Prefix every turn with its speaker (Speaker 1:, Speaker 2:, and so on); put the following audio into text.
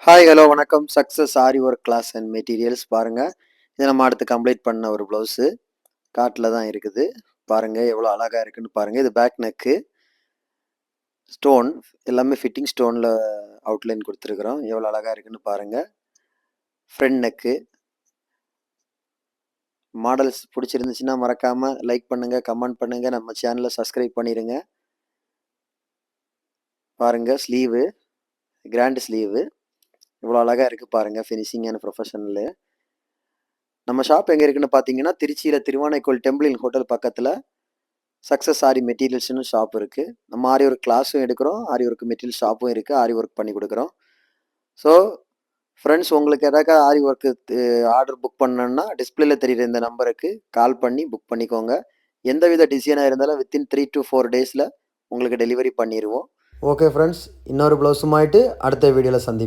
Speaker 1: Hi hello வணக்கம். Success Aari work class and materials பாருங்க. இதை நம்ம அடுத்து கம்ப்ளீட் பண்ண ஒரு ப்ளவுஸு காட்டில் தான் இருக்குது. பாருங்க எவ்வளோ அழகா இருக்குன்னு பாருங்க. இது பேக் நெக்கு ஸ்டோன் எல்லாமே ஃபிட்டிங் ஸ்டோனில் அவுட்லைன் கொடுத்துருக்குறோம். எவ்வளோ அழகா இருக்குன்னு பாருங்க. ஃப்ரண்ட் நெக்கு மாடல்ஸ் பிடிச்சிருந்துச்சுன்னா மறக்காம லைக் பண்ணுங்க, கமெண்ட் பண்ணுங்க, நம்ம சேனலை சப்ஸ்கிரைப் பண்ணிடுங்க. பாருங்க ஸ்லீவு கிராண்ட் ஸ்லீவு இவ்வளோ அழகா இருக்கு பாருங்க. Finishing and professional. நம்ம ஷாப் எங்கே இருக்குன்னு பார்த்தீங்கன்னா திருச்சியில் திருவானைக்கோயில் டெம்பிள் ஹோட்டல் பக்கத்தில் சக்ஸஸ் ஆரி மெட்டீரியல்ஸ்னு ஷாப் இருக்குது. நம்ம ஆரி ஒர்க் கிளாஸும் எடுக்கிறோம், ஆரி ஒர்க் மெட்டீரியல் ஷாப்பும் இருக்குது, ஆரி ஒர்க் பண்ணி கொடுக்குறோம். ஸோ ஃப்ரெண்ட்ஸ், உங்களுக்கு எதாவது ஆரி ஒர்க்கு ஆர்டர் புக் பண்ணணுன்னா டிஸ்பிளேல தெரியுற இந்த நம்பருக்கு கால் பண்ணி புக் பண்ணிக்கோங்க. எந்தவித டிசைனாக இருந்தாலும் வித்தின் 3 to 4 டேஸில் உங்களுக்கு டெலிவரி பண்ணிடுவோம். ஓகே ஃப்ரெண்ட்ஸ், இன்னொரு ப்ளவுஸுமாயிட்டு அடுத்த வீடியோவில் சந்திப்போம்.